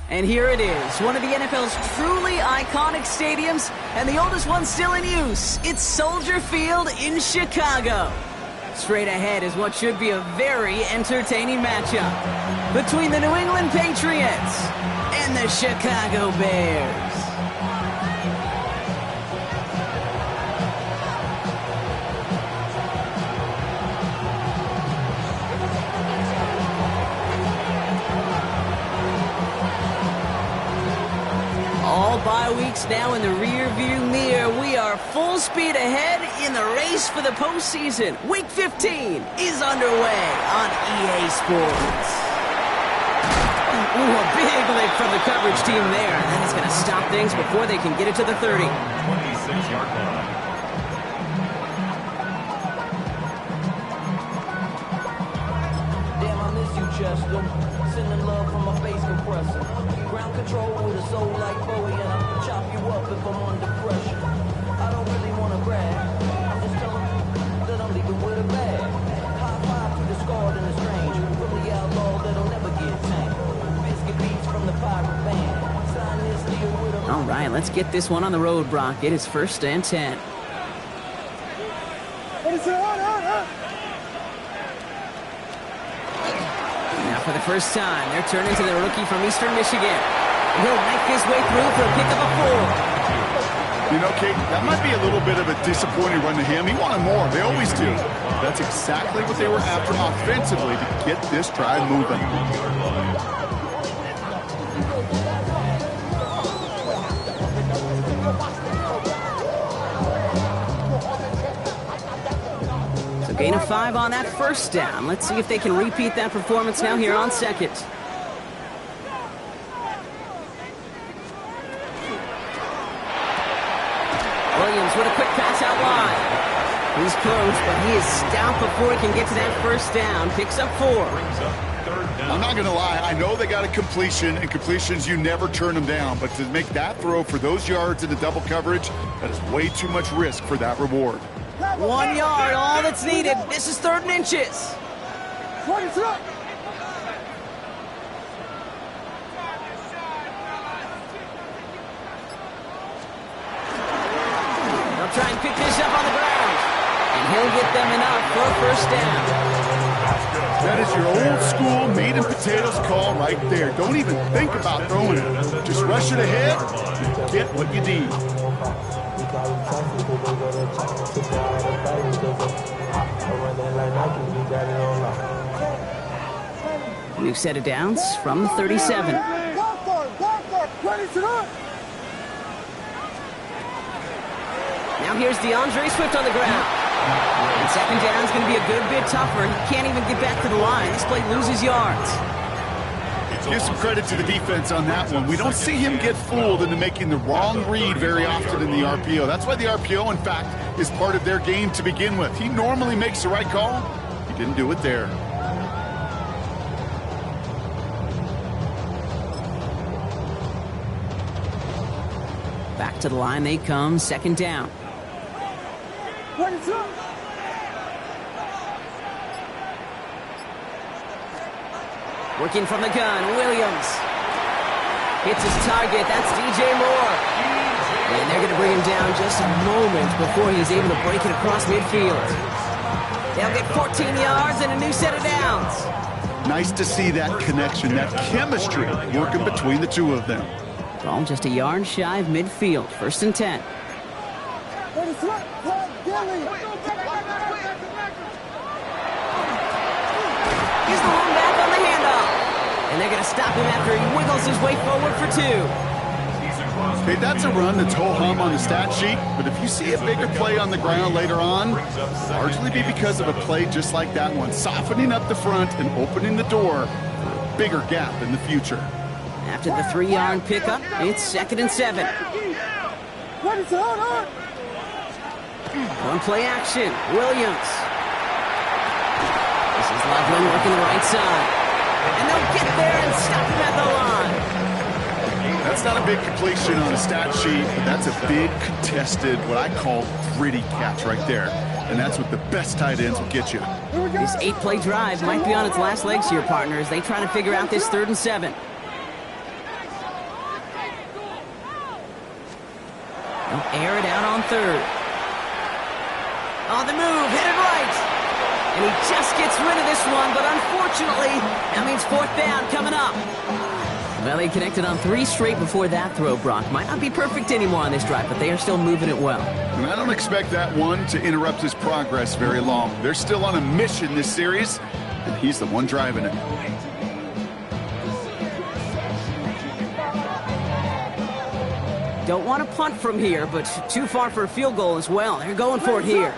And here it is, one of the NFL's truly iconic stadiums, and the oldest one still in use. It's Soldier Field in Chicago. Straight ahead is what should be a very entertaining matchup between the New England Patriots and the Chicago Bears. All bye weeks now in the rear-view mirror. We are full speed ahead in the race for the postseason. Week 15 is underway on EA Sports. Ooh, a big lick from the coverage team there. That is going to stop things before they can get it to the 30. 26-yard line. Damn, I miss you, Chester. Sending love from my face compressor. Ground control with a soul like Bowie, and I'll chop you up if I'm under pressure. I don't really want to brag. I'm just telling you that I'm leaving with a bag. High five to the scarred and the strange. From the outlaw that'll never get tamed. Biscuit beats from the pirate band. Sign this deal with a... All right, let's get this one on the road, Brock. It is 1st and 10. For the first time, they're turning to the rookie from Eastern Michigan. He'll make his way through for a pick of a 4. You know, Kate, that might be a little bit of a disappointing run to him. He wanted more. They always do. That's exactly what they were after offensively to get this drive moving. Gain of 5 on that first down. Let's see if they can repeat that performance now here on 2nd. Williams with a quick pass out wide. He's close, but he is stout before he can get to that first down. Picks up 4. I'm not going to lie. I know they got a completion, and completions, you never turn them down. But to make that throw for those yards in the double coverage, that is way too much risk for that reward. 1 yard, all that's needed. This is 3rd and inches. They'll try and pick this up on the ground. And he'll get them enough for a first down. That is your old school meat and potatoes call right there. Don't even think about throwing it. Just rush it ahead and get what you need. New set of downs from the 37. Now here's DeAndre Swift on the ground. And 2nd down is going to be a good bit tougher. He can't even get back to the line. This play loses yards. Give some credit to the defense on that one. We don't see him get fooled into making the wrong read very often in the RPO. That's why the RPO, in fact, is part of their game to begin with. He normally makes the right call. He didn't do it there. Back to the line they come, 2nd down. Working from the gun, Williams. Hits his target, that's DJ Moore. And they're going to bring him down just a moment before he's able to break it across midfield. They'll get 14 yards and a new set of downs. Nice to see that connection, that chemistry working between the two of them. Ball just a yard shy of midfield, 1st and 10. Here's the run back on the handoff. And they're going to stop him after he wiggles his way forward for 2. Okay, that's a run that's ho-hum on the stat sheet, but if you see a bigger play on the ground later on, largely be because of a play just like that one, softening up the front and opening the door for a bigger gap in the future. After the 3-yard pickup, it's 2nd and 7. One play action, Williams. This is Loveland working the right side. And they'll get there and stop him at the line. That's not a big completion on a stat sheet, but that's a big contested, what I call gritty catch right there. And that's what the best tight ends will get you. This 8-play drive might be on its last legs here, partners. They try to figure out this 3rd and 7. They'll air it out on 3rd. On the move, headed right. And he just gets rid of this one, but unfortunately, that means 4th down coming up. Well, they connected on 3 straight before that throw, Brock. Might not be perfect anymore on this drive, but they are still moving it well. And I don't expect that one to interrupt his progress very long. They're still on a mission this series, and he's the one driving it. Don't want to punt from here, but too far for a field goal as well. They're going for it here.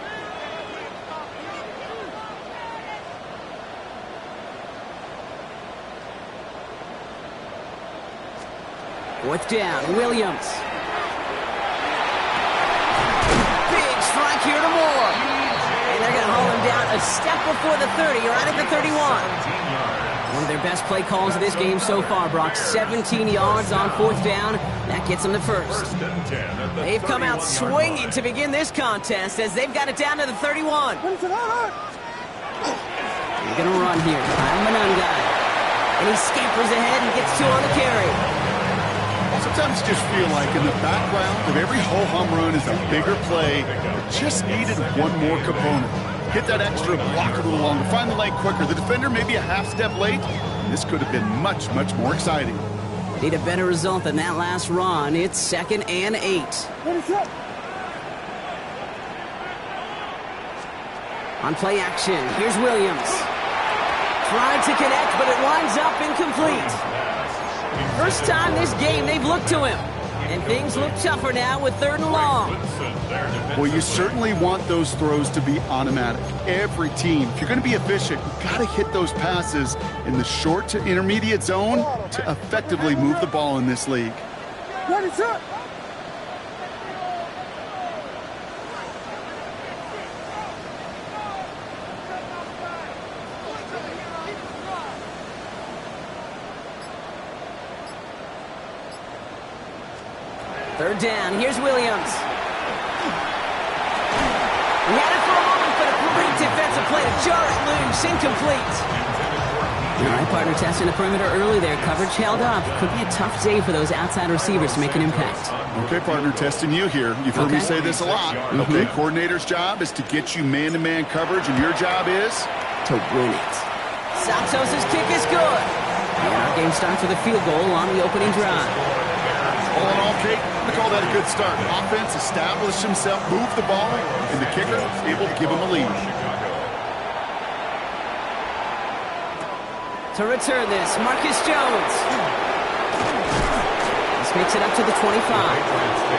Fourth down, Williams. Big strike here to Moore. And they're going to haul him down a step before the 30, right at the 31. One of their best play calls of this game so far, Brock. 17 yards on 4th down. That gets them the 1st. They've come out swinging to begin this contest as they've got it down to the 31. They're going to run here. Manunga. And he scampers ahead and gets 2 on the carry. Sometimes you just feel like in the background of every ho-hum run is a bigger play that just needed one more component. Hit that extra, block a little longer, find the lane quicker. The defender maybe a half step late, and this could have been much, much more exciting. Need a better result than that last run. It's 2nd and 8. On play action, here's Williams. Trying to connect, but it winds up incomplete. First time this game they've looked to him. And things look tougher now with 3rd and long. Well, you certainly want those throws to be automatic. Every team, if you're going to be efficient, you've got to hit those passes in the short to intermediate zone to effectively move the ball in this league. Third down, here's Williams. He had it for a moment, but a great defensive play to jar it loose, incomplete. All right, partner, testing the perimeter early there. Coverage held up. Could be a tough day for those outside receivers to make an impact. Okay, partner, testing you here. You've heard me say this a lot. Okay, coordinator's job is to get you man-to-man coverage, and your job is to win it. Santos' kick is good. And our game starts with a field goal on the opening drive. All in all, Kate, we call that a good start. Offense established himself, moved the ball, and the kicker able to give him a lead. To return this, Marcus Jones. This makes it up to the 25.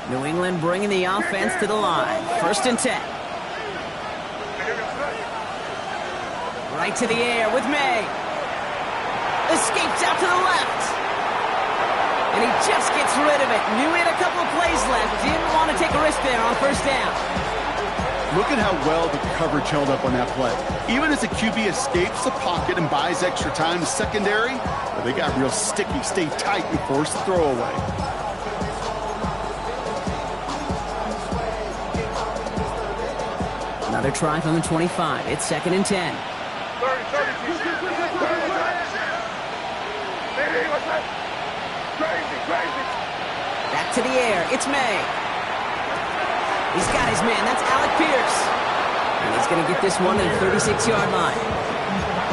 New England bringing the offense to the line. 1st and 10. Right to the air with May. Escapes out to the left. And he just gets rid of it. Knew he had a couple of plays left. Didn't want to take a risk there on 1st down. Look at how well the coverage held up on that play. Even as the QB escapes the pocket and buys extra time, the secondary, well, they got real sticky, stay tight, and force the throwaway. Another try from the 25. It's 2nd and 10. Back to the air. It's May. He's got his man. That's Alec Pierce. And he's going to get this one to the 36-yard line.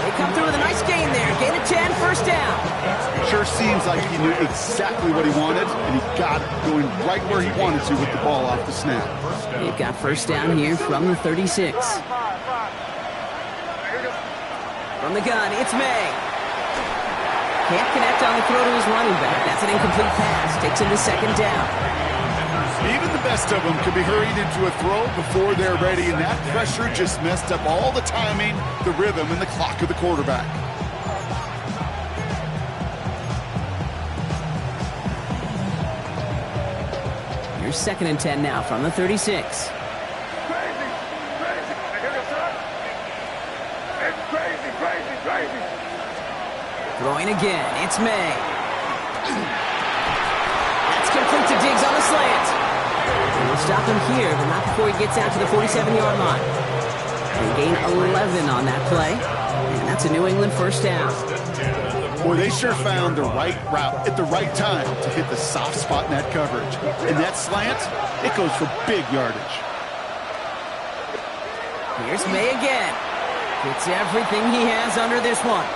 They come through with a nice gain there. Gain of 10, first down. Sure seems like he knew exactly what he wanted, and he got it going right where he wanted to with the ball off the snap. They've got first down here from the 36. From the gun, it's May. Can't connect on the throw to his running back. That's an incomplete pass. Takes him to second down. Even the best of them can be hurried into a throw before they're ready, and that pressure just messed up all the timing, the rhythm, and the clock of the quarterback. Here's second and 10 now from the 36. Throwing again, it's May. That's complete to Diggs on the slant. And we'll stop him here, but not before he gets out to the 47-yard line. They gain 11 on that play, and that's a New England first down. Boy, they sure found the right route at the right time to hit the soft spot in that coverage. And that slant, it goes for big yardage. Here's May again. Gets everything he has under this one.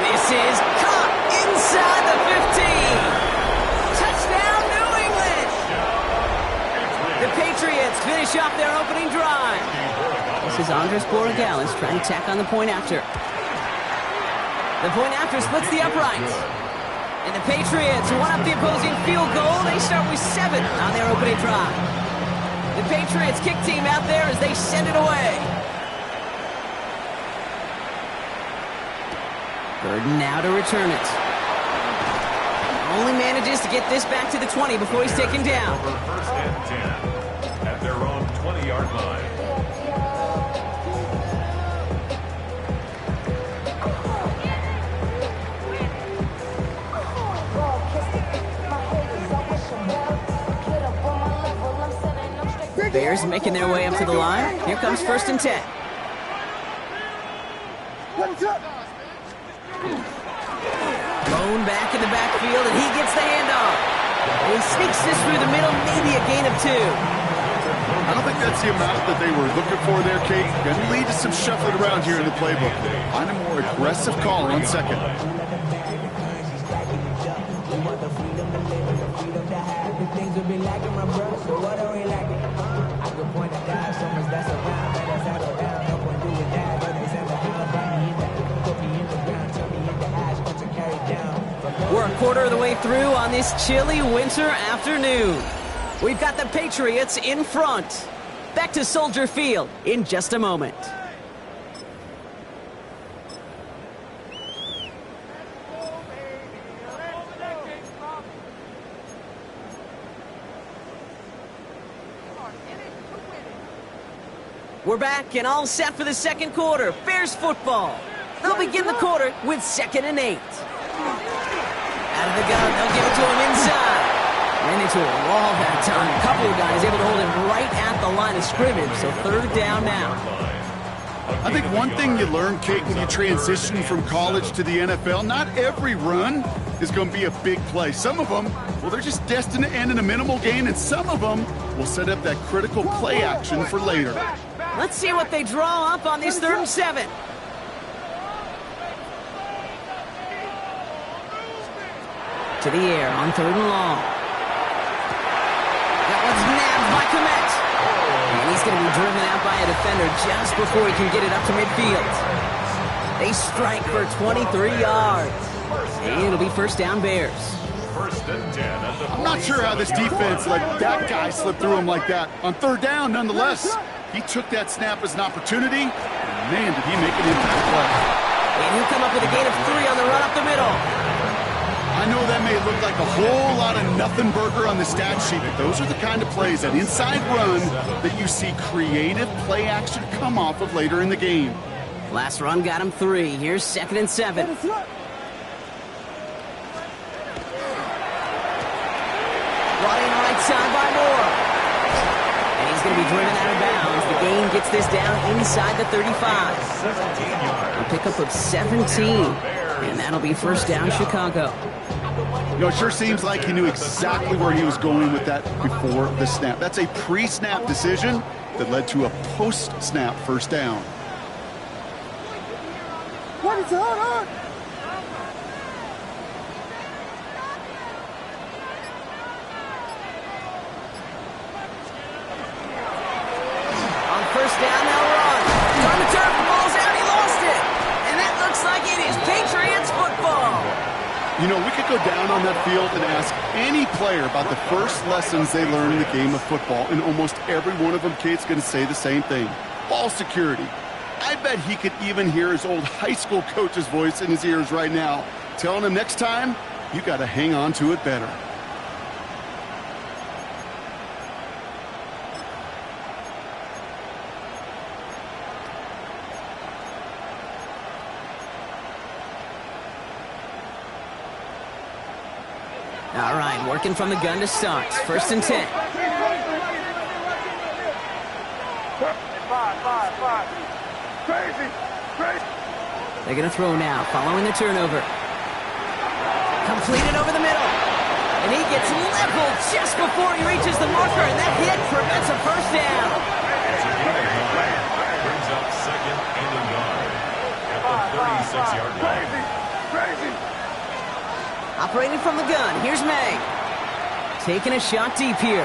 This is caught inside the 15. Touchdown, New England. The Patriots finish off their opening drive. This is Andres Borregales trying to tack on the point after. The point after splits the uprights. And the Patriots one up the opposing field goal. They start with 7 on their opening drive. The Patriots kick team out there as they send it away. Burden now to return it. Only manages to get this back to the 20 before he's taken down. Over first and 10 at their own 20-yard line. Bears making their way up to the line. Here comes first and 10. Lone back in the backfield, and he gets the handoff. He sneaks this through the middle, maybe a gain of 2. I don't think that's the amount that they were looking for there, Kate. Going to lead to some shuffling around here in the playbook. Find a more aggressive call on second. We're a quarter of the way through on this chilly winter afternoon. We've got the Patriots in front. Back to Soldier Field in just a moment. We're back and all set for the second quarter. Bears football. They'll begin the quarter with 2nd and 8. Out of the gun, they'll give it to him inside. Ran into a wall that time. A couple of guys able to hold him right at the line of scrimmage, so third down now. I think one thing you learn, Kate, when you transition from college to the NFL, not every run is going to be a big play. Some of them, well, they're just destined to end in a minimal gain, and some of them will set up that critical play action for later. Let's see what they draw up on this 3rd and 7. To the air on 3rd and long. That one's nabbed by Komet. And he's going to be driven out by a defender just before he can get it up to midfield. They strike for 23 yards. And it'll be first down Bears. First and 10 at the I'm not sure how this defense let that guy slip through him like that. On 3rd down, nonetheless, he took that snap as an opportunity. And man, did he make an impact play. And he'll come up with a gain of 3 on the run up the middle. I know that may look like a whole lot of nothing burger on the stat sheet, but those are the kind of plays, that inside run, that you see creative play action come off of later in the game. Last run got him 3. Here's 2nd and 7. Brought in right side by Moore. And he's going to be driven out of bounds. The gain gets this down inside the 35. A pickup of 17. And that'll be first down Chicago. You know, it sure seems like he knew exactly where he was going with that before the snap. That's a pre-snap decision that led to a post-snap first down. What is going on? On first down, they'll run. On the turf, the ball's out, he lost it. And that looks like it is Patriots football. You know, we could go down on that field and ask any player about the first lessons they learned in the game of football, and almost every one of them, Kate's going to say the same thing. Ball security. I bet he could even hear his old high school coach's voice in his ears right now, telling him next time, you got to hang on to it better. All right, working from the gun to start. First and 10. Five. Crazy. They're going to throw now, following the turnover. Completed over the middle. And he gets leveled just before he reaches the marker, and that hit prevents a first down. Brings up second and a yard at the 36-yard line. Crazy. Operating from the gun, here's May. Taking a shot deep here.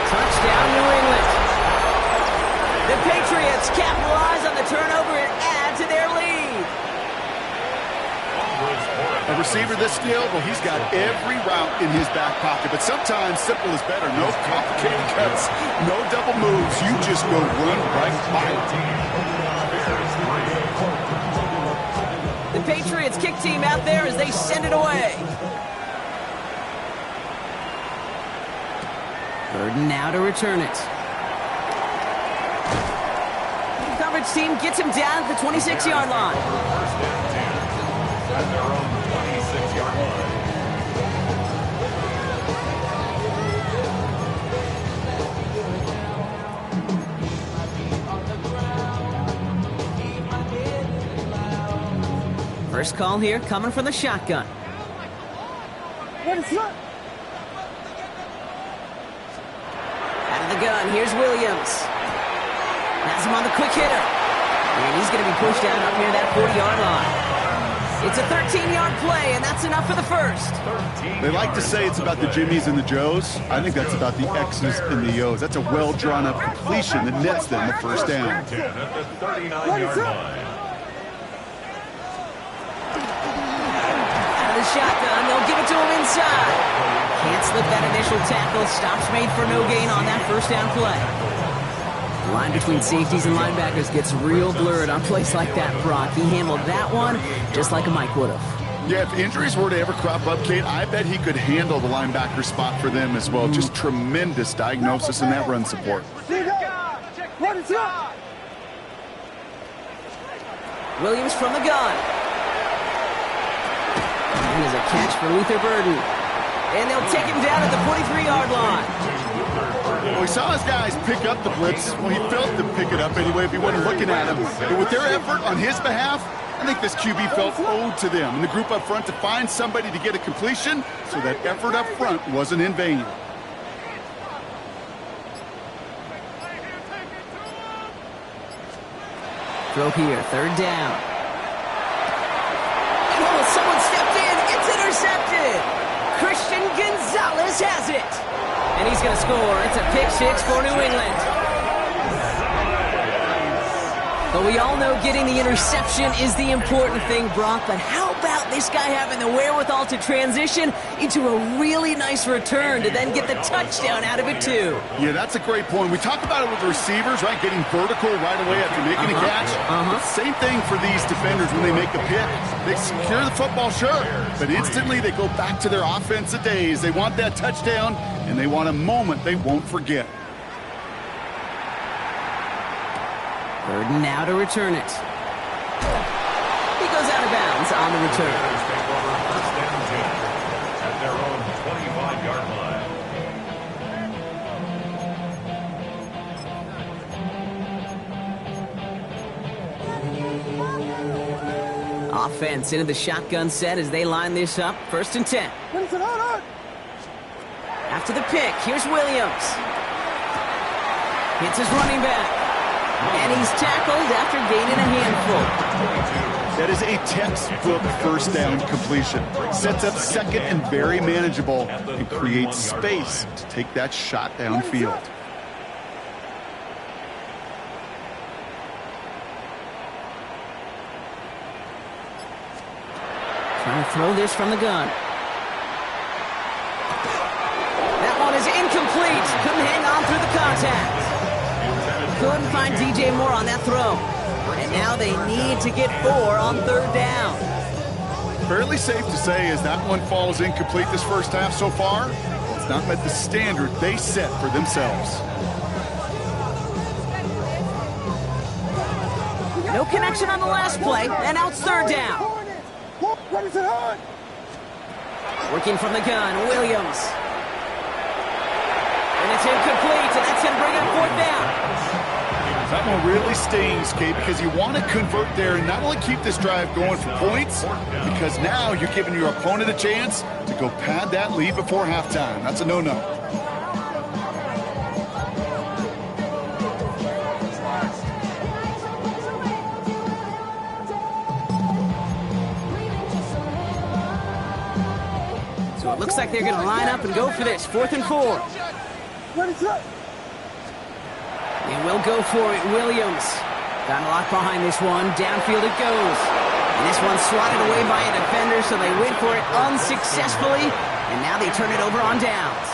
Touchdown, New England. The Patriots capitalize on the turnover and add to their lead. A receiver this skilled, well, he's got every route in his back pocket, but sometimes simple is better. No complicated cuts, no double moves. You just go run right by it. The Patriots kick team out there as they send it away. Burden now to return it. The coverage team gets him down at the 26-yard line. First down 10 at their own 26-yard line. First call here coming from the shotgun. What is that? Out of the gun, here's Williams. Has him on the quick hitter. And he's going to be pushed out up near that 40-yard line. It's a 13-yard play, and that's enough for the first. They like to say it's about the Jimmies and the Joes. I think that's about the X's and the O's. That's a well-drawn-up completion that nets them the first down. 10 at the 39-yard line. Out of the shotgun, they'll give it to him inside. Can't slip that initial tackle. Stops made for no gain on that first down play. The line between safeties and linebackers gets real blurred on plays like that, Brock. He handled that one just like a Mike would have. Yeah, if injuries were to ever crop up, Kate, I bet he could handle the linebacker spot for them as well. Just tremendous diagnosis in that run support. What is that? Williams from the gun. And there's a catch for Luther Burden. And they'll take him down at the 43-yard line. Well, we saw his guys pick up the blitz. Well, he felt them pick it up anyway if he wasn't looking at him. But with their effort on his behalf, I think this QB felt owed to them and the group up front to find somebody to get a completion so that effort up front wasn't in vain. Throw here, third down. Oh, someone stepped in. It's intercepted. Christian Gonzalez has it. And he's going to score. It's a pick six for New England. But we all know getting the interception is the important thing, Brock. But how about this guy having the wherewithal to transition into a really nice return to then get the touchdown out of it, too? Yeah, that's a great point. We talk about it with the receivers, right? Getting vertical right away after making a catch. Same thing for these defenders when they make a pick. They secure the football, sure, but instantly they go back to their offensive days. They want that touchdown, and they want a moment they won't forget. Burden now to return it. He goes out of bounds on the return. Take over first down 10 at their own 25-yard line. Offense into the shotgun set as they line this up. 1st and 10. After the pick, here's Williams. Hits his running back. And he's tackled after gaining a handful. That is a textbook first down completion. Sets up second and very manageable and creates space to take that shot downfield. Trying to throw this from the gun. That one is incomplete. Couldn't hang on through the contact. Couldn't find DJ Moore on that throw. And now they need to get 4 on 3rd down. Fairly safe to say as that one falls incomplete this first half so far, it's not met the standard they set for themselves. No connection on the last play, and now it's 3rd down. Working from the gun, Williams. And it's incomplete, and that's going to bring up 4th down. That one really stings, Kate, because you want to convert there and not only keep this drive going for points, because now you're giving your opponent a chance to go pad that lead before halftime. That's a no-no. So it looks like they're going to line up and go for this. 4th and 4. They will go for it. Williams got a lot behind this one. Downfield it goes. And this one's swatted away by a defender, so they went for it unsuccessfully. And now they turn it over on downs.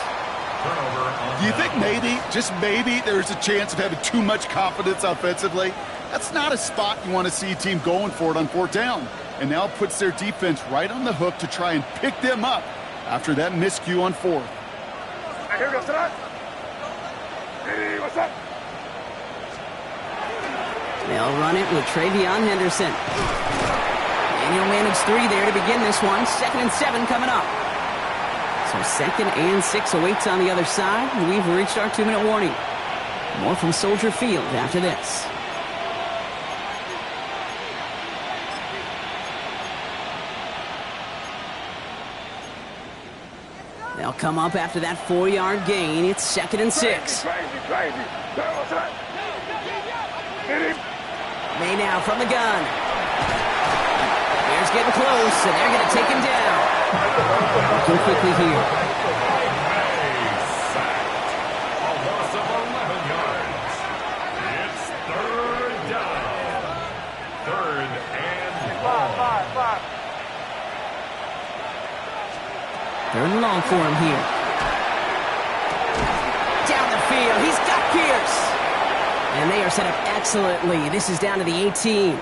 Do you think maybe, just maybe, there's a chance of having too much confidence offensively? That's not a spot you want to see a team going for it on 4th down. And now it puts their defense right on the hook to try and pick them up after that miscue on 4th. Here goes tonight. Hey, what's up? They'll run it with Travion Henderson. And he'll manage 3 there to begin this one. 2nd and 7 coming up. So 2nd and 6 awaits on the other side. We've reached our 2-minute warning. More from Soldier Field after this. They'll come up after that 4-yard gain. It's 2nd and 6. Crazy. What's up? Hit him. May now from the gun. Bears getting close, and they're going to take him down. Working quickly here. A loss of 11 yards. It's 3rd down. 3rd and long. 5. 3rd and long for him here. Down the field. He's got Pierce. And they are set up excellently. This is down to the 18.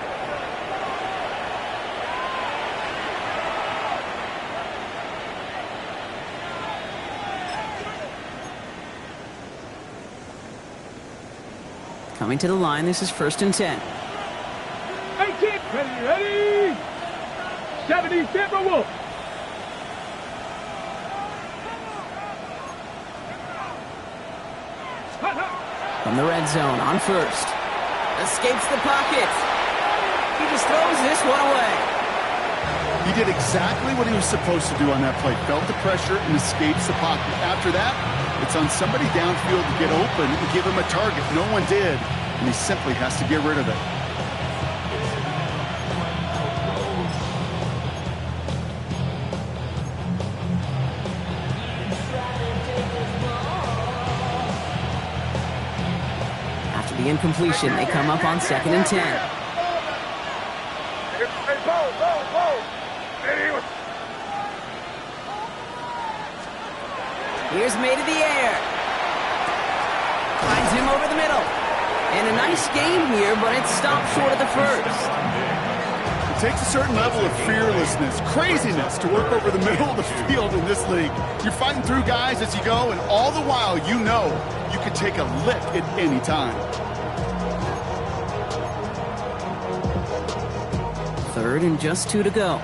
Coming to the line, this is 1st and 10. Hey, kid. Ready. 70 Denver Wolf. From the red zone on 1st. Escapes the pocket. He just throws this one away. He did exactly what he was supposed to do on that play. Felt the pressure and escapes the pocket. After that, it's on somebody downfield to get open and give him a target. No one did, and he simply has to get rid of it. The incompletion, they come up on 2nd and 10. Here's May to the air. Finds him over the middle. And a nice game here, but it stopped short of the 1st. It takes a certain level of fearlessness, craziness to work over the middle of the field in this league. You're fighting through guys as you go, and all the while you know you can take a lick at any time. 3rd and just 2 to go.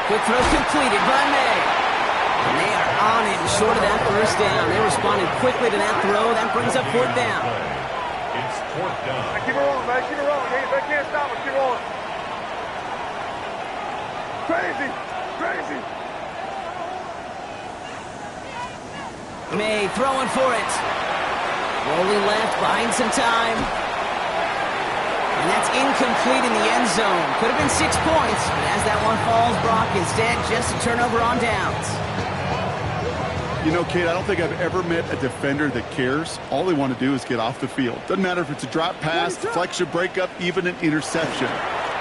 Quick throw completed by May. And they are on it, short of that first down. They responded quickly to that throw. That brings up fourth down. It's fourth down. Hey, keep it rolling, man. Keep it rolling. They can't stop us. Keep rolling. Crazy. Crazy. May throwing for it. Rolling left, buying some time. And that's incomplete in the end zone. Could have been 6 points, but as that one falls, Brock, instead just a turnover on downs. You know, Kate, I don't think I've ever met a defender that cares. All they want to do is get off the field. Doesn't matter if it's a drop pass, deflection, breakup, even an interception.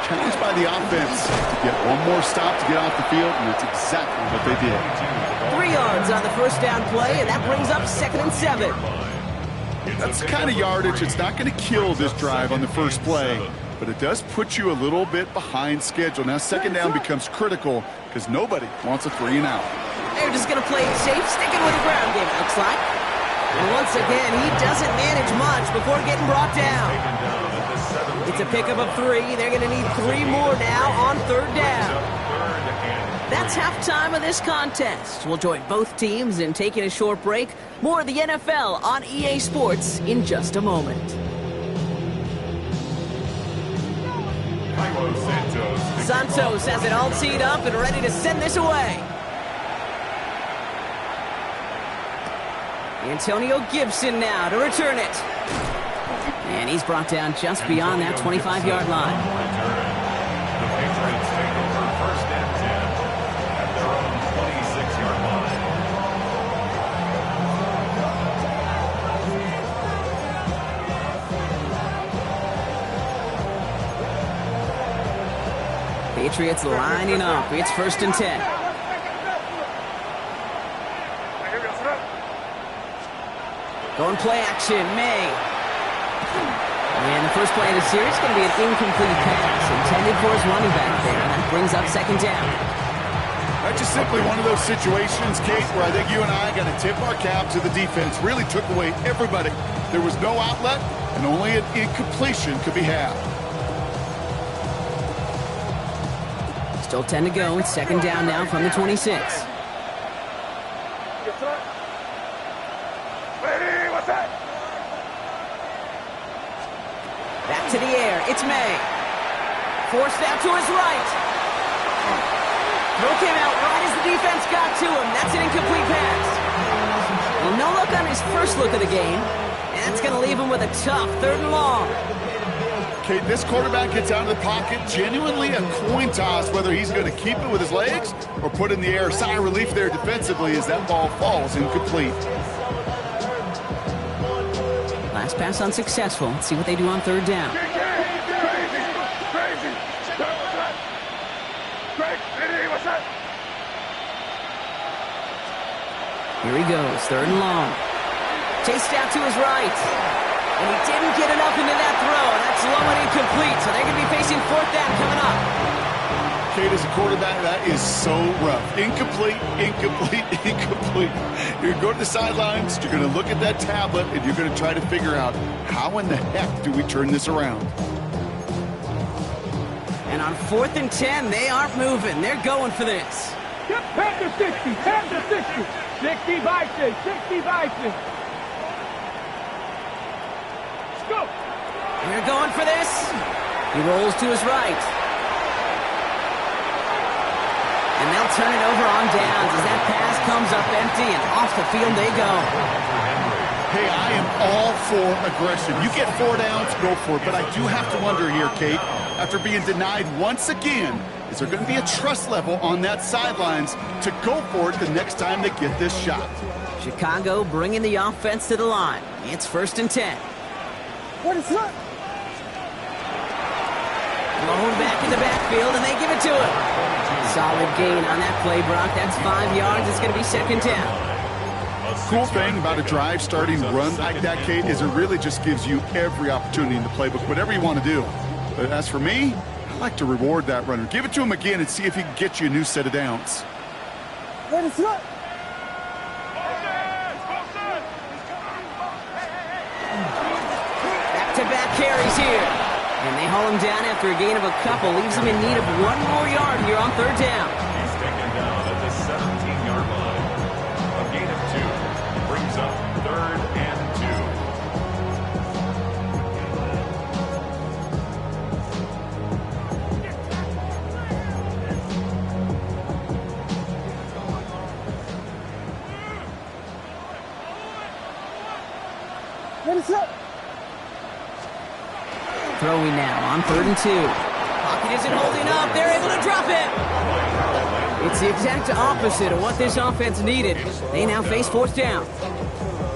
Challenged by the offense to get one more stop to get off the field, and that's exactly what they did. 3 yards on the first down play, and that brings up 2nd and 7. That's the kind of yardage. It's not going to kill this drive on the first play, but it does put you a little bit behind schedule. Now, second down becomes critical because nobody wants a 3 and out. They're just going to play it safe, sticking with the ground game, it looks like. And once again, he doesn't manage much before getting brought down. It's a pickup of 3. They're going to need 3 more now on third down. That's halftime of this contest. We'll join both teams in taking a short break. More of the NFL on EA Sports in just a moment. Santos has it all teed up and ready to send this away. Antonio Gibson now to return it. And he's brought down just beyond that 25-yard line. The Patriots take over first and 10 at their own 26-yard line. Patriots lining up. It's first and 10. Going play action, May. And the first play of the series is going to be an incomplete pass intended for his running back there. And that brings up second down. That's just simply one of those situations, Kate, where I think you and I got to tip our cap to the defense. Really took away everybody. There was no outlet, and only an incompletion could be had. Still 10 to go. It's second down now from the 26. Back to the air. It's May. Forced out to his right. Throw came out right as the defense got to him. That's an incomplete pass. Well, no look on his first look of the game. And that's going to leave him with a tough 3rd and long. Okay, this quarterback gets out of the pocket, genuinely a coin toss whether he's going to keep it with his legs or put in the air. Sigh of relief there defensively as that ball falls incomplete. Last pass unsuccessful. Let's see what they do on third down. Here he goes, 3rd and long. Chased out to his right. And he didn't get enough into that throw. That's low and incomplete, so they're going to be facing 4th down coming up. Kate, as a quarterback, that is so rough. Incomplete, incomplete, incomplete. You're going to go to the sidelines, you're going to look at that tablet, and you're going to try to figure out how in the heck do we turn this around. And on 4th and 10, they aren't moving. They're going for this. Yep, pass to 60, pass to 60. 60 Bison, 60 Bison. Let's go. They're going for this. He rolls to his right. And they'll turn it over on downs as that pass comes up empty and off the field they go. Hey, I am all for aggression. You get 4 downs, go for it. But I do have to wonder here, Kate, after being denied once again, is there going to be a trust level on that sidelines to go for it the next time they get this shot? Chicago bringing the offense to the line. It's 1st and 10. What is that? Blown back in the backfield, and they give it to him. Solid gain on that play, Brock. That's 5 yards. It's going to be second down. Cool thing about a drive starting run like that, Kate, is it really just gives you every opportunity in the playbook, whatever you want to do. But as for me, I like to reward that runner. Give it to him again and see if he can get you a new set of downs. What is that? Back-to-back carries here. And they haul him down after a gain of a couple. Leaves him in need of 1 more yard here on third down. He's taken down at the 17-yard line. A between now on 3rd and 2. Pocket isn't holding up. They're able to drop it. It's the exact opposite of what this offense needed. They now face 4th down.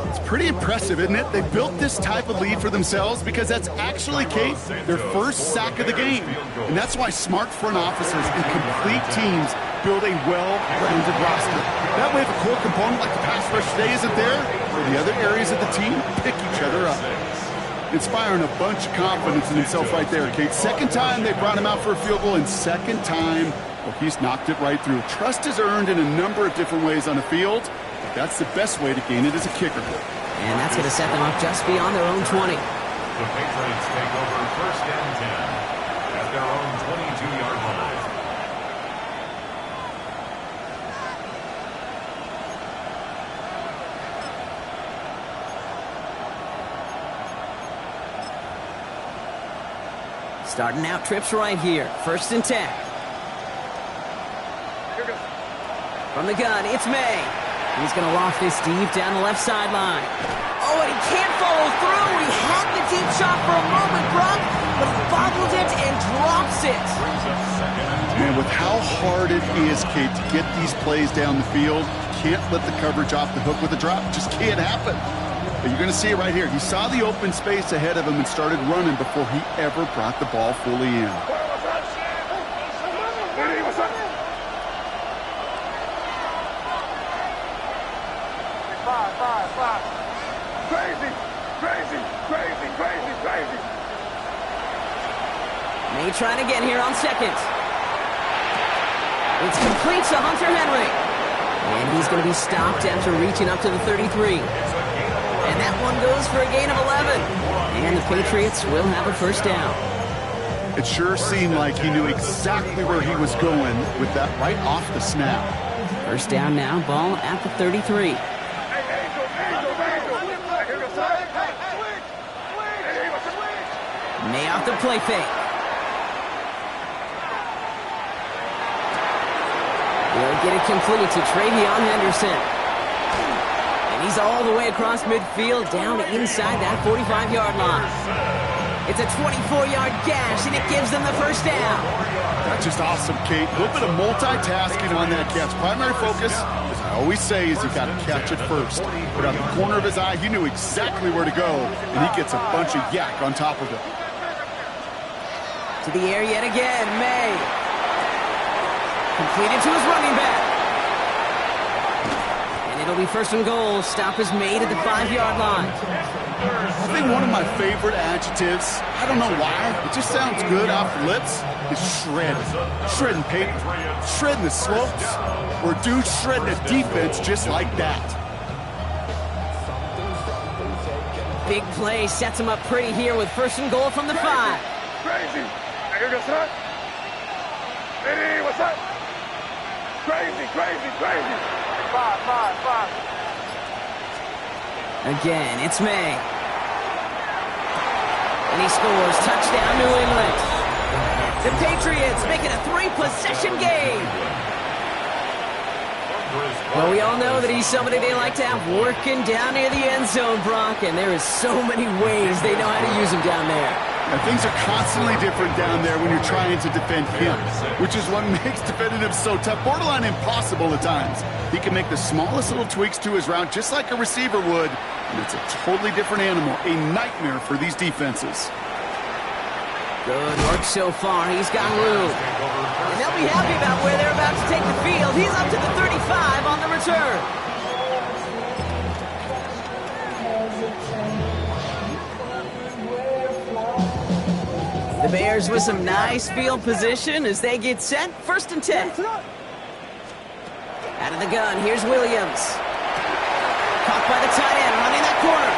It's pretty impressive, isn't it? They built this type of lead for themselves because that's actually, Kate, their first sack of the game. And that's why smart front officers and complete teams build a well-rounded roster. That way, if a core component like the pass rush today isn't there, or the other areas of the team pick each other up. Inspiring a bunch of confidence in himself right there, Kate. Second time they brought him out for a field goal, and second time, well, he's knocked it right through. Trust is earned in a number of different ways on the field. That's the best way to gain it as a kicker. And that's going to set them up just beyond their own 20. The Patriots take over 1st and 10 at their own 22-yard line. Starting out trips right here. 1st and 10. From the gun, it's May. He's going to loft this deep down the left sideline. Oh, and he can't follow through. He had the deep shot for a moment, Brock, but he bobbled it and drops it. And with how hard it is, Kate, to get these plays down the field, you can't let the coverage off the hook with a drop. It just can't happen. But you're going to see it right here. He saw the open space ahead of him and started running before he ever brought the ball fully in. Crazy. May trying again here on 2nd. It's complete to Hunter Henry. And he's going to be stopped after reaching up to the 33. And that one goes for a gain of 11. And the Patriots will have a 1st down. It sure seemed like he knew exactly where he was going with that right off the snap. 1st down now, ball at the 33. May off the play fake. He'll get it complete to Travion Henderson. And he's all the way across midfield, down inside that 45-yard line. It's a 24-yard gash, and it gives them the 1st down. That's just awesome, Kate. A little bit of multitasking on that catch. Primary focus, as I always say, is you got to catch it first. But out the corner of his eye, he knew exactly where to go, and he gets a bunch of yak on top of it. To the air yet again, May. Completed to his running back. And it'll be 1st and goal. Stop is made at the 5-yard line. I think one of my favorite adjectives, I don't know why, it just sounds good off the lips, is shred. Shredding paper, shredding the slopes, or dude shredding a defense just like that. Big play sets him up pretty here with 1st and goal from the 5. Crazy. Hey, what's up? Crazy. 5. Again, it's May. And he scores. Touchdown, New England. The Patriots make it a 3-possession game. Well, we all know that he's somebody they like to have working down near the end zone, Brock, and there is so many ways they know how to use him down there. And things are constantly different down there when you're trying to defend him, which is what makes defending him so tough, borderline impossible at times. He can make the smallest little tweaks to his route just like a receiver would, and it's a totally different animal, a nightmare for these defenses. Good work so far. He's got room. And they'll be happy about where they're about to take the field. He's up to the 35 on the return. The Bears with some nice field position as they get set. 1st and 10. Out of the gun, here's Williams. Caught by the tight end, running that corner.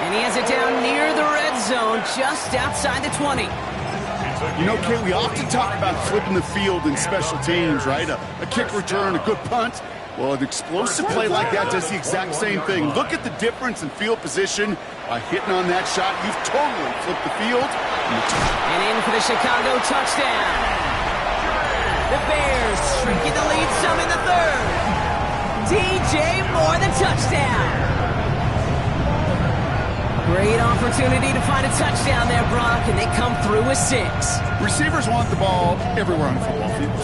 And he has it down near the red zone, just outside the 20. You know, Kate, we often talk about flipping the field in special teams, right? A kick return, a good punt. Well, an explosive play like that does the exact same thing. Look at the difference in field position. By hitting on that shot, you've totally flipped the field. And in for the Chicago touchdown. The Bears shrinking the lead some in the 3rd. DJ Moore, the touchdown. Great opportunity to find a touchdown there, Brock, and they come through with 6. Receivers want the ball everywhere on the football field.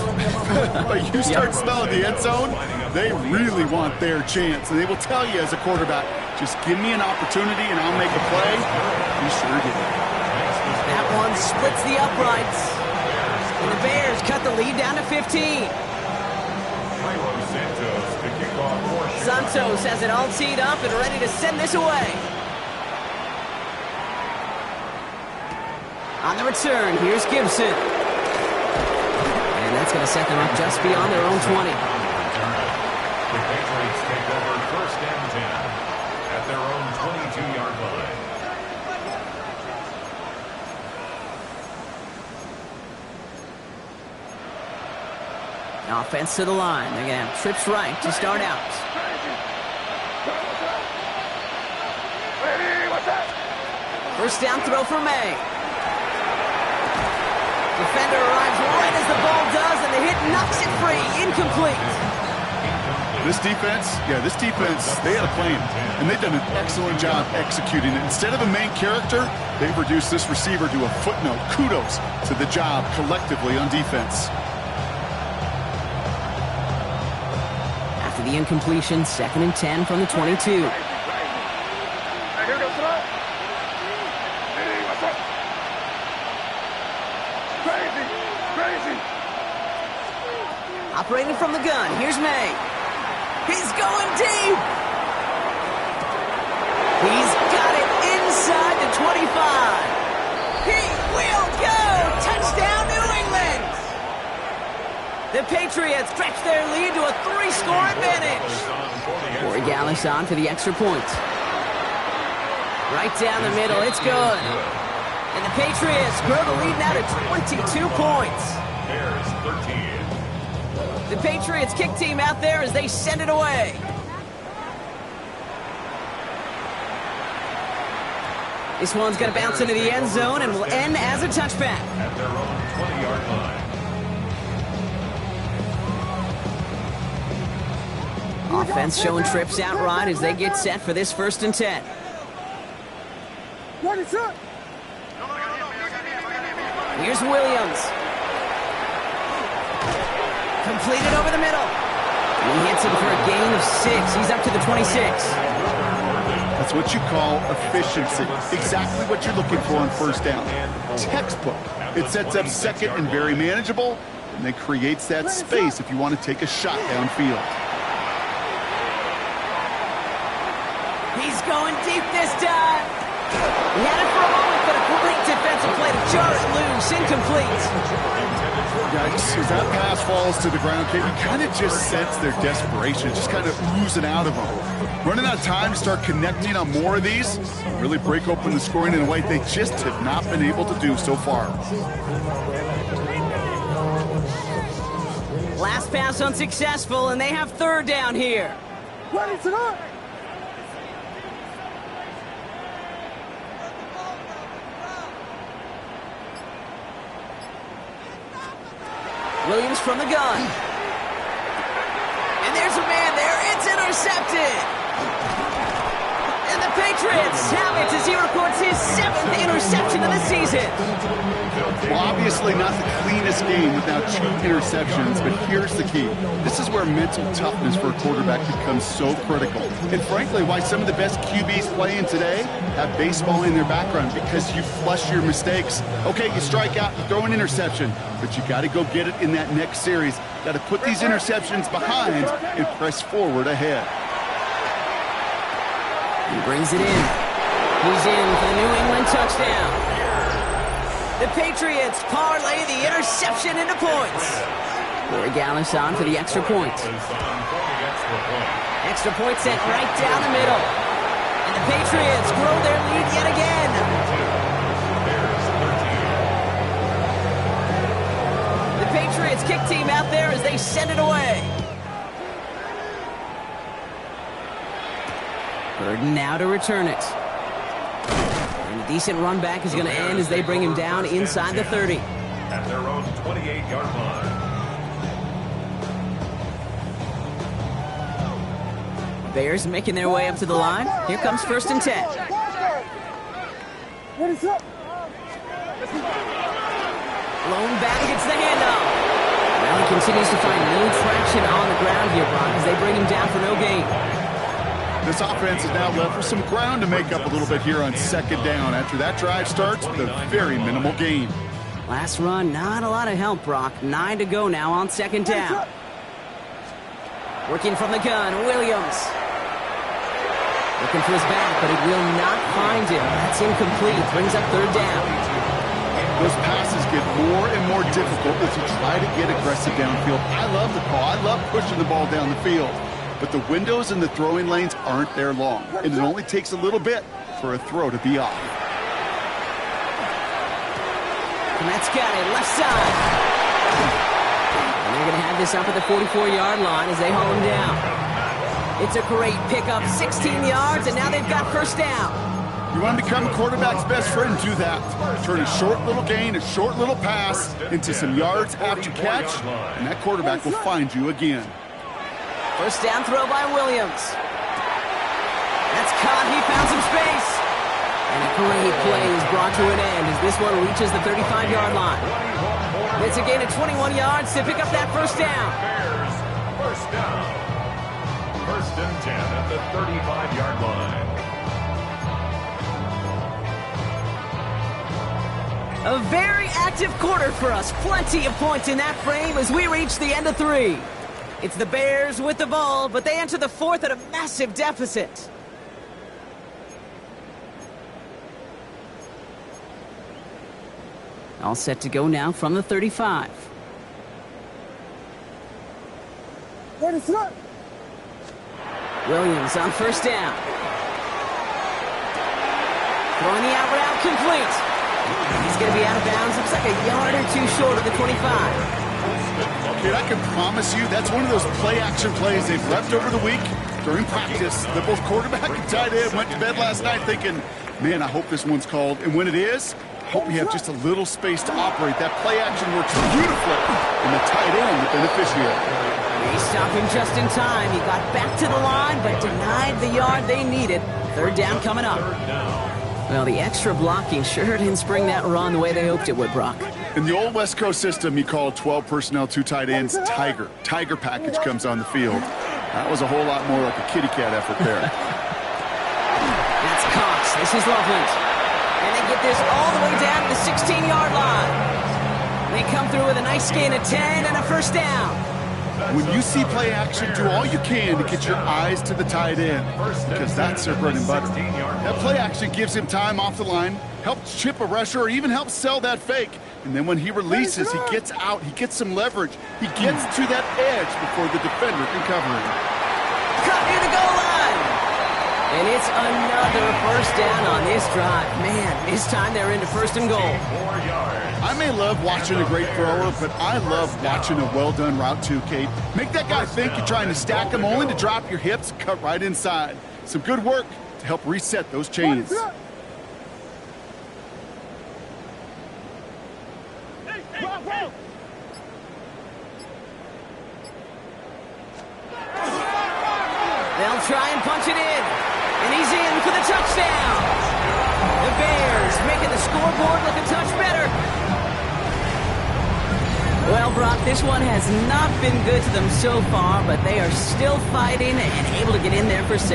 But you start smelling the end zone, they really want their chance. And they will tell you as a quarterback, just give me an opportunity and I'll make a play. You sure did. That one splits the uprights. And the Bears cut the lead down to 15. Santos has it all teed up and ready to send this away. On the return, here's Gibson. And that's going to set them up just beyond their own 20. The Patriots take over first and 10 at their own 22-yard line. Offense to the line. They're going to have trips right to start out. First down throw for May. Defender arrives right as the ball does, and the hit knocks it free. Incomplete. This defense, they had a plan, and they've done an excellent job executing it. Instead of a main character, they've reduced this receiver to a footnote. Kudos to the job collectively on defense. After the incompletion, 2nd and 10 from the 22. Operating from the gun, here's May. He's going deep. He's got it inside the 25. He will go. Touchdown, New England. The Patriots stretch their lead to a 3-score advantage. Corey Gallis on for the extra point. Right down the middle, it's good. And the Patriots grow the lead now to 22 points. Bears 13. The Patriots kick team out there as they send it away. This one's going to bounce into the end zone and will end as a touchback. At their own 20-yard line. Offense showing trips out right as they get set for this 1st and 10. Here's Williams. Completed over the middle. He hits him for a gain of 6. He's up to the 26. That's what you call efficiency. Exactly what you're looking for on first down. Textbook. It sets up 2nd and very manageable, and then creates that space if you want to take a shot downfield. He's going deep this time. He had it for a moment, but a great defensive play to jar it loose. Incomplete. Guys, as that pass falls to the ground, you kind of just sense their desperation, just kind of oozing out of them. Running out of time to start connecting on more of these, really break open the scoring in a way they just have not been able to do so far. Last pass unsuccessful, and they have 3rd down here. Williams from the gun. And there's a man there. It's intercepted. And the Patriots have it as he records his 7th interception of the season. Well, obviously not the cleanest game without 2 interceptions, but here's the key. This is where mental toughness for a quarterback becomes so critical. And frankly, why some of the best QBs playing today have baseball in their background, because you flush your mistakes. Okay, you strike out, you throw an interception, but you got to go get it in that next series. Got to put these interceptions behind and press forward ahead. He brings it in. He's in for the New England touchdown. The Patriots parlay the interception into points. Corey Gallis on for the extra point. Extra point sent right down the middle. And the Patriots grow their lead yet again. The Patriots kick team out there as they send it away. Burden now to return it. And a decent run back is going to end as they bring him down inside the 30. At their own 28-yard line. Bears making their way up to the line. Here comes 1st and 10. Lone back gets the handoff. Well, he continues to find no traction on the ground here, Brock, as they bring him down for no gain. This offense is now left with some ground to make up a little bit here on second down after that drive starts with a very minimal gain. Last run, not a lot of help, Brock. 9 to go now on second down. Working from the gun, Williams. Looking for his back, but it will not find him. That's incomplete. Brings up third down. Those passes get more and more difficult as you try to get aggressive downfield. I love the call. I love pushing the ball down the field. But the windows in the throwing lanes aren't there long, and it only takes a little bit for a throw to be off. And that's got it, left side. And they're going to have this up at the 44-yard line as they haul him down. It's a great pickup, 16 yards, and now they've got first down. You want to become a quarterback's best friend, do that. Turn a short little gain, a short little pass into some yards after catch, and that quarterback will find you again. First down throw by Williams. That's caught. He found some space. And a great play is brought to an end as this one reaches the 35-yard line. It's a gain of 21 yards to pick up that first down. First down. First and 10 at the 35-yard line. A very active quarter for us. Plenty of points in that frame as we reach the end of 3. It's the Bears with the ball, but they enter the fourth at a massive deficit. All set to go now from the 35. Williams on first down. Throwing the out route complete. He's going to be out of bounds. Looks like a yard or two short of the 25. Kid, I can promise you that's one of those play-action plays they've left over the week during practice. The both quarterback and tight end went to bed last night thinking, man, I hope this one's called. And when it is, I hope we have just a little space to operate. That play-action works beautifully, and the tight end, the beneficiary. They stopped him just in time. He got back to the line, but denied the yard they needed. Third down coming up. Well, the extra blocking sure didn't spring that run the way they hoped it would, Brock. In the old West Coast system, you call 12 personnel, 2 tight ends, Tiger. Tiger package comes on the field. That was a whole lot more like a kitty cat effort there. That's Cox. This is Loveland. And they get this all the way down to the 16-yard line. They come through with a nice gain of 10 and a first down. When you see play action, do all you can to get your eyes to the tight end, because that's their bread and butter. That play action gives him time off the line, helps chip a rusher, or even helps sell that fake. And then when he releases, he gets out, he gets some leverage. He gets to that edge before the defender can cover him. Cut near the goal line. And it's another first down on this drive. Man, this time they're into first and goal. 4 yards. I may love watching a great thrower, but I love watching a well-done route too, Kate. Make that guy think you're trying to stack him, only to drop your hips, cut right inside. Some good work to help reset those chains. They'll try and punch it in. And he's in for the touchdown. The Bears making the scoreboard look a touch better. Well, Brock, this one has not been good to them so far, but they are still fighting and able to get in there for 6.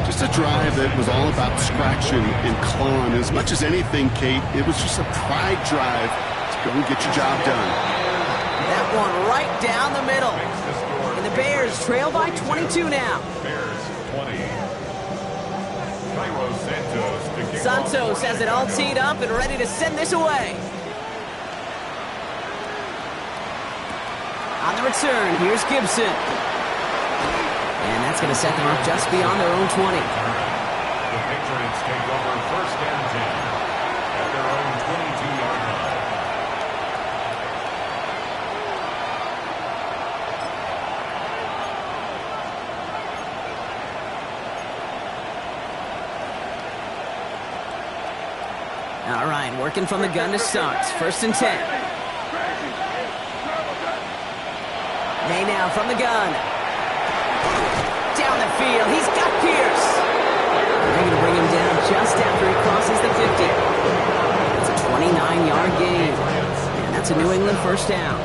Just a drive that was all about scratching and clawing. As much as anything, Kate, it was just a pride drive to go and get your job done. That one right down the middle. And the Bears trail by 22 now. Bears 20. Cairo Santos to kick off. Santos has it all teed up and ready to send this away. On the return, here's Gibson. And that's going to set them up just beyond their own 20. The Patriots take over first and 10 at their own 22-yard line. All right, working from the gun to start. First and 10. May now from the gun. Down the field. He's got Pierce. They're going to bring him down just after he crosses the 50. It's a 29-yard gain. And that's a New England first down.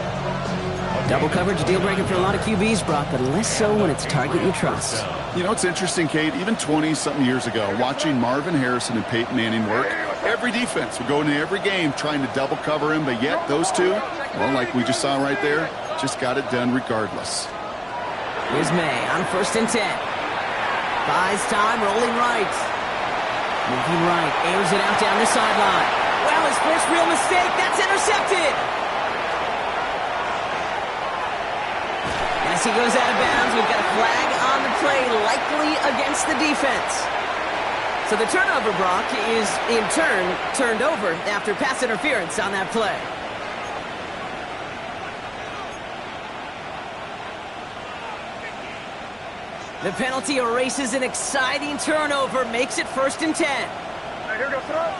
Double coverage deal breaker for a lot of QBs, Brock, but less so when it's a target you trust. You know, it's interesting, Kate, even 20-something years ago, watching Marvin Harrison and Peyton Manning work, every defense would go into every game trying to double cover him, but yet those two, well, like we just saw right there, just got it done regardless. Here's May on 1st and 10. Buys time, rolling right. Moving right, airs it out down the sideline. Well, his first real mistake, that's intercepted. As he goes out of bounds, we've got a flag on the play, likely against the defense. So the turnover, Brock, is in turn turned over after pass interference on that play. The penalty erases an exciting turnover, makes it 1st and 10. Here goes it.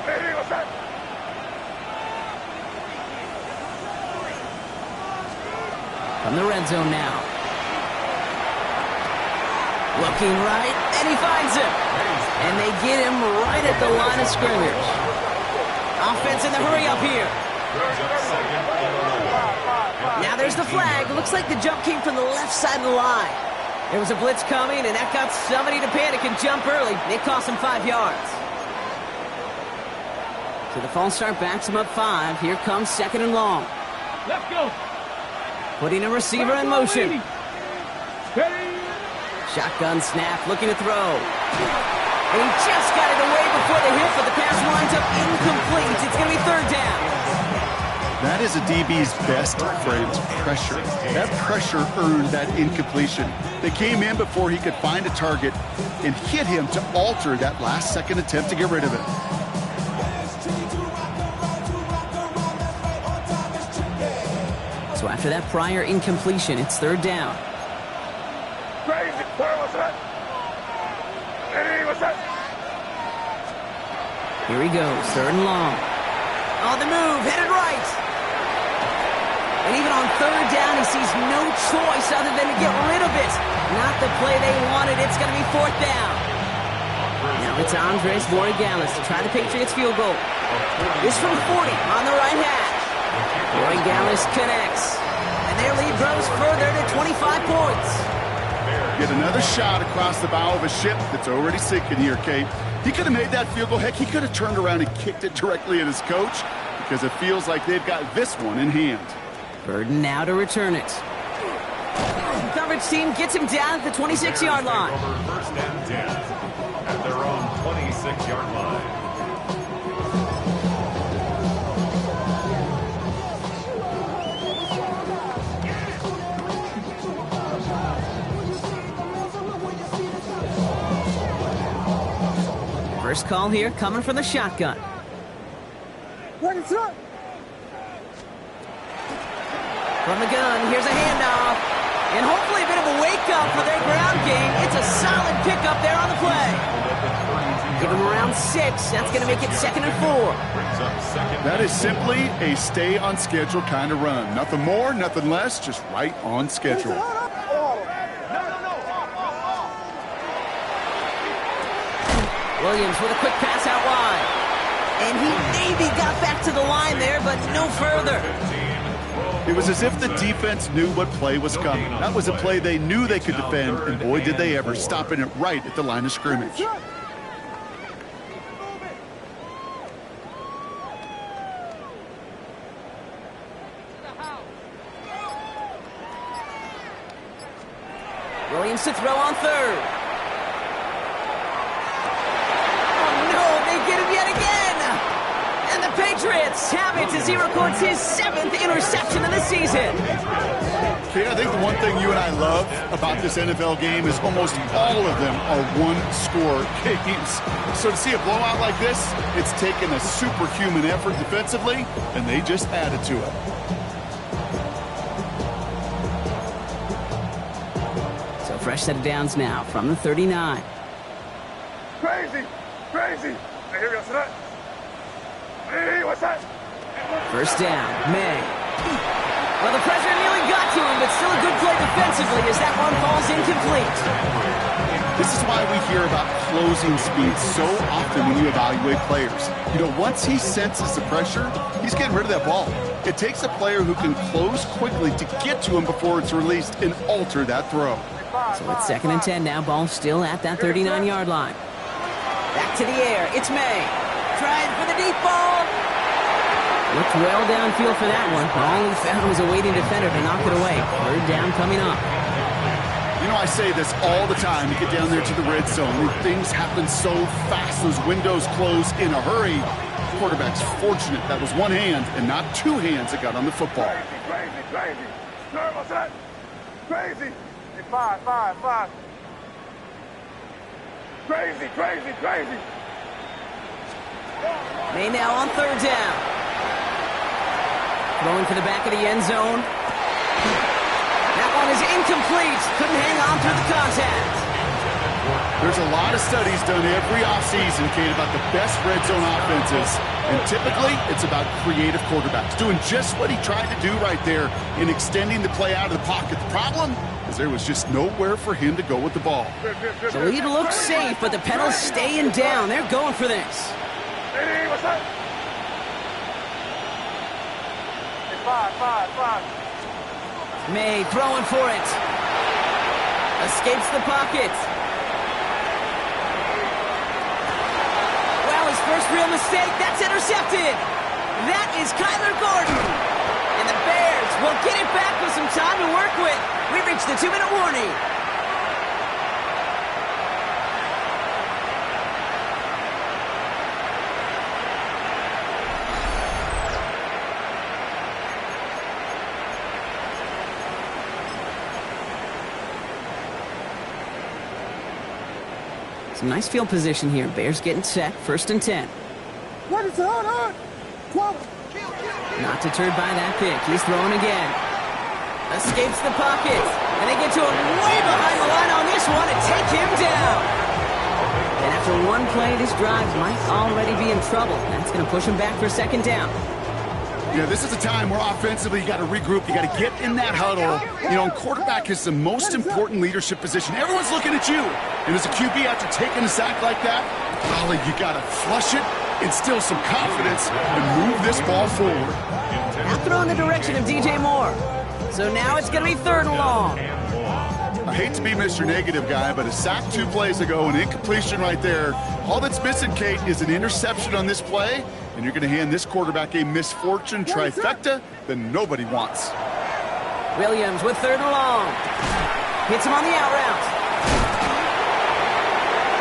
Hey, what's that? From the red zone now. Looking right, and he finds him. And they get him right at the line of scrimmage. Offense in the hurry up here. Now there's the flag. Looks like the jump came from the left side of the line. There was a blitz coming, and that got somebody to panic and jump early. It cost him 5 yards. So the false start backs him up 5. Here comes 2nd and long. Let's go. Putting a receiver in motion. Shotgun snap, looking to throw. And he just got it away before the hit, but the pass winds up incomplete. It's going to be 3rd down. That is a DB's best friend, pressure. That pressure earned that incompletion. They came in before he could find a target and hit him to alter that last-second attempt to get rid of it. So after that prior incompletion, it's 3rd down. Crazy. What's that? Hey, what's that? Here he goes, 3rd and long. On the move, headed right. And even on 3rd down, he sees no choice other than to get rid of it. Not the play they wanted. It's going to be 4th down. Now it's Andres Borregales to try the Patriots field goal. This from 40 on the right hash. Borregales connects. And their lead grows further to 25 points. Get another shot across the bow of a ship that's already sinking here, Kate. He could have made that field goal. Heck, he could have turned around and kicked it directly at his coach because it feels like they've got this one in hand. Burden now to return it. The coverage team gets him down at the 26-yard line. 1st and 10 at their own 26-yard line. First call here coming from the shotgun. From the gun, here's a handoff. And hopefully a bit of a wake-up for their ground game. It's a solid pickup there on the play. Give him around 6. That's going to make it 2nd and 4. That is simply a stay-on-schedule kind of run. Nothing more, nothing less, just right on schedule. Williams with a quick pass out wide. And he maybe got back to the line there, but no further. It was as if the defense knew what play was coming. That was a play they knew they could defend, and boy, did they ever, stopping it right at the line of scrimmage. Williams to throw on 3rd. Oh, no, they get him yet again. And the Patriots have it as he records his 7th interception of the season. Kate, I think the one thing you and I love about this NFL game is almost all of them are one-score games. So to see a blowout like this, it's taken a superhuman effort defensively, and they just added to it. So fresh set of downs now from the 39. Crazy. Hey, here goes that. Hey, what's that? First down, May. Well, the pressure nearly got to him, but still a good play defensively as that one falls incomplete. This is why we hear about closing speed so often when you evaluate players. You know, once he senses the pressure, he's getting rid of that ball. It takes a player who can close quickly to get to him before it's released and alter that throw. So it's 2nd and 10 now. Ball still at that 39-yard line. Back to the air. It's May. Trying for the deep ball. Looked well downfield for that one. All he found was a waiting defender to knock it away. 3rd down coming up. You know, I say this all the time. You get down there to the red zone. Things happen so fast. Those windows close in a hurry. The quarterback's fortunate that was one hand and not two hands that got on the football. Crazy. Sir, what's that? Crazy. Hey, five. Crazy. May now on 3rd down. Throwing for the back of the end zone. That one is incomplete. Couldn't hang on through the contact. There's a lot of studies done every offseason, Kate, about the best red zone offenses. And typically, it's about creative quarterbacks doing just what he tried to do right there in extending the play out of the pocket. The problem is there was just nowhere for him to go with the ball. The lead looks safe, but the pedals staying down. They're going for this. Hey, what's that? Hey, five. May throwing for it. Escapes the pocket. Well, his first real mistake. That's intercepted. That is Kyler Gordon. And the Bears will get it back with some time to work with. We reached the 2-minute warning. Some nice field position here. Bears getting set. 1st and 10. What is on? 12. Not deterred by that pick. He's throwing again. Escapes the pocket. And they get to him way behind the line on this one and take him down. And after one play, this drive might already be in trouble. That's going to push him back for 2nd down. Yeah, this is a time where offensively you got to regroup. You got to get in that huddle. You know, and quarterback is the most important leadership position. Everyone's looking at you. And as a QB, after taking a sack like that, golly, you got to flush it, instill some confidence, and move this ball forward. Now throw in the direction of DJ Moore. So now it's going to be 3rd and long. I hate to be Mr. Negative guy, but a sack 2 plays ago, an incompletion right there. All that's missing, Kate, is an interception on this play, and you're going to hand this quarterback a misfortune trifecta that nobody wants. Williams with 3rd and long. Hits him on the out route.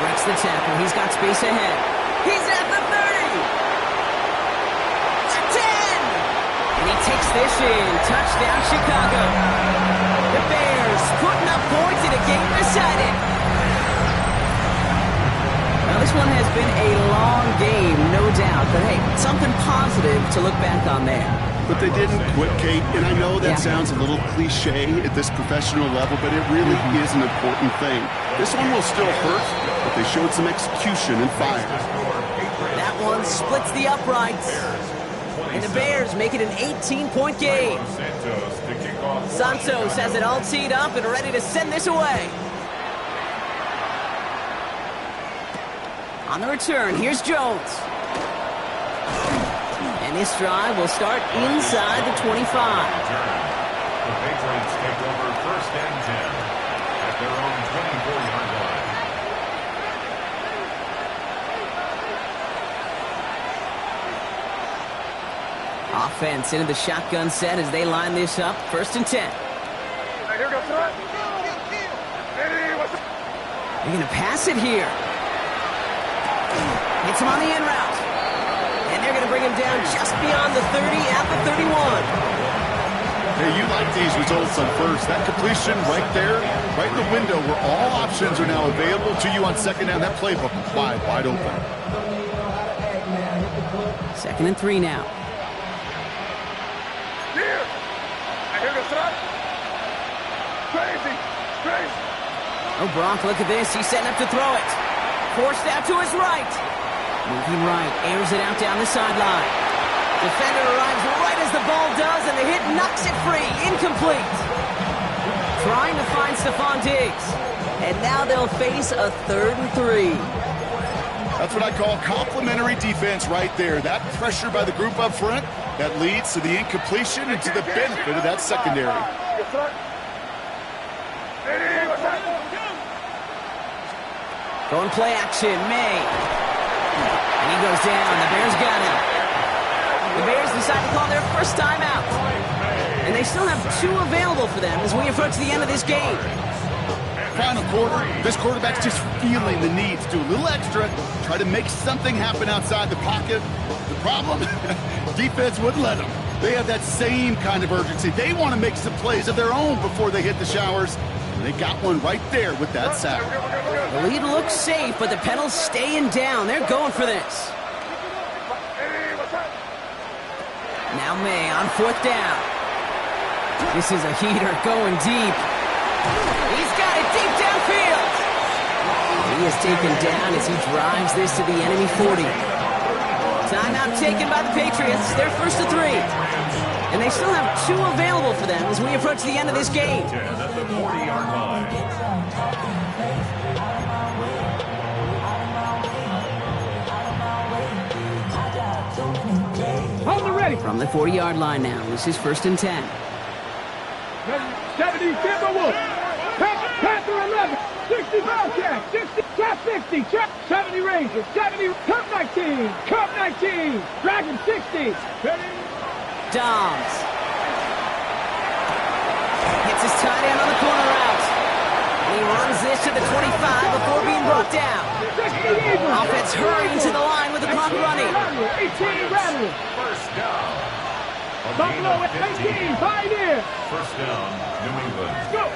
Breaks the tackle. He's got space ahead. He's at the 30. The 10. And he takes this in. Touchdown, Chicago. The Bears putting up points in a game decided. Now, this one has been a long game, no doubt. But, hey, something positive to look back on there. But they didn't quit, Kate, and I know that sounds a little cliche at this professional level, but it really is an important thing. This one will still hurt, but they showed some execution and fire. That one splits the uprights. And the Bears make it an 18-point game. Santos has it all teed up and ready to send this away. On the return, here's Jones. And this drive will start inside the 25. The Patriots take over 1st and 10 at their own 24-yard line. Offense into the shotgun set as they line this up. 1st and 10. Hey, here goes that. Hey, what's up? They're going to pass it here. Hits him on the in route. And they're going to bring him down just beyond the 30 at the 31. Hey, you like these results on 1st. That completion right there, right in the window where all options are now available to you on 2nd down. That playbook is wide open. 2nd and 3 now. Here. Hey, here goes that. Crazy. Oh, Brock, look at this. He's setting up to throw it. Forced out to his right. Moving right, airs it out down the sideline. Defender arrives right as the ball does, and the hit knocks it free. Incomplete. trying to find Stephon Diggs. And now they'll face a 3rd and 3. That's what I call complimentary defense right there. That pressure by the group up front, that leads to the incompletion and to the benefit of that secondary. Going play action, May. And he goes down. The Bears got him. The Bears decide to call their first timeout. And they still have 2 available for them as we approach the end of this game. Final quarter, this quarterback's just feeling the need to do a little extra, try to make something happen outside the pocket. The problem? Defense wouldn't let them. They have that same kind of urgency. They want to make some plays of their own before they hit the showers. And they got one right there with that sack. The lead looks safe, but the Penals staying down. They're going for this. Now May on 4th down. This is a heater going deep. He's got it deep downfield. He is taken down as he drives this to the enemy 40. Timeout taken by the Patriots. They're 1st to 3. And they still have 2 available for them as we approach the end of this game. 10 at the 40-yard line. Hold the ready. From the 40-yard line now, this is 1st and 10. 70 Timberwolves. Panther 11. 60 Bobcat. 60. Trap 60. Trap 70 Rangers. 70. Cup 19. Cup 19. Dragon 60. Doms. Gets his tight end on the corner route. And he runs this to the 25 before being brought down. Offense hurrying to the line with the clock running. 18 Rattler. First down. Buffalo at 18. Pioneer. First down, New England. Go.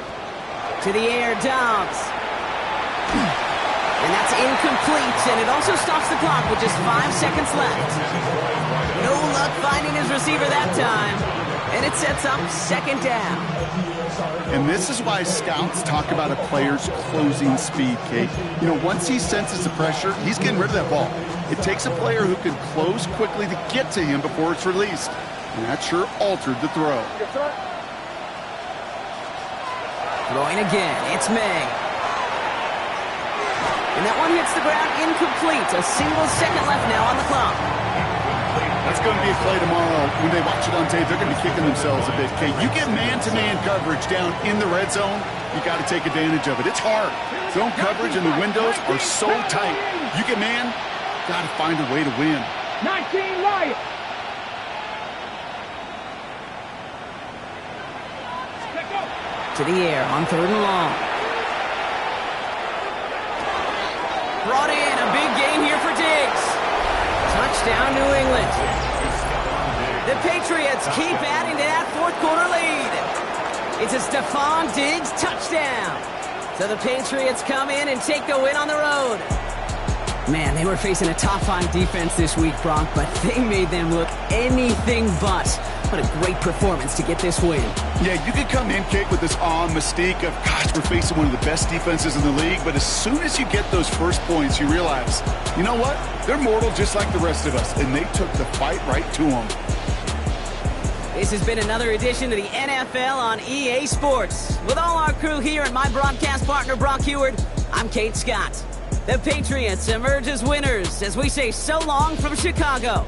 To the air, Dobbs. And that's incomplete, and it also stops the clock with just 5 seconds left. No luck finding his receiver that time, and it sets up 2nd down. And this is why scouts talk about a player's closing speed, Kate. You know, once he senses the pressure, he's getting rid of that ball. It takes a player who can close quickly to get to him before it's released. And that sure altered the throw. Throwing again, it's May. And that one hits the ground incomplete. A single second left now on the clock. That's going to be a play tomorrow. When they watch it on tape, they're going to be kicking themselves a bit, Kate. You get man-to-man coverage down in the red zone, you got to take advantage of it. It's hard. Zone coverage and the windows are so tight. You get man, got to find a way to win. 19 Lions. To the air on 3rd and long. Brought in a big gain here for Diggs. Touchdown, New England. The Patriots keep adding to that 4th quarter lead. It's a Stephon Diggs touchdown. So the Patriots come in and take the win on the road. Man, they were facing a top-5 defense this week, Bronk, but they made them look anything but. What a great performance to get this win. Yeah, you could come in, Kate, with this awe and mystique of, gosh, we're facing one of the best defenses in the league, but as soon as you get those first points, you realize, you know what? They're mortal just like the rest of us, and they took the fight right to them. This has been another edition of the NFL on EA Sports. With all our crew here and my broadcast partner, Brock Heward, I'm Kate Scott. The Patriots emerge as winners as we say so long from Chicago.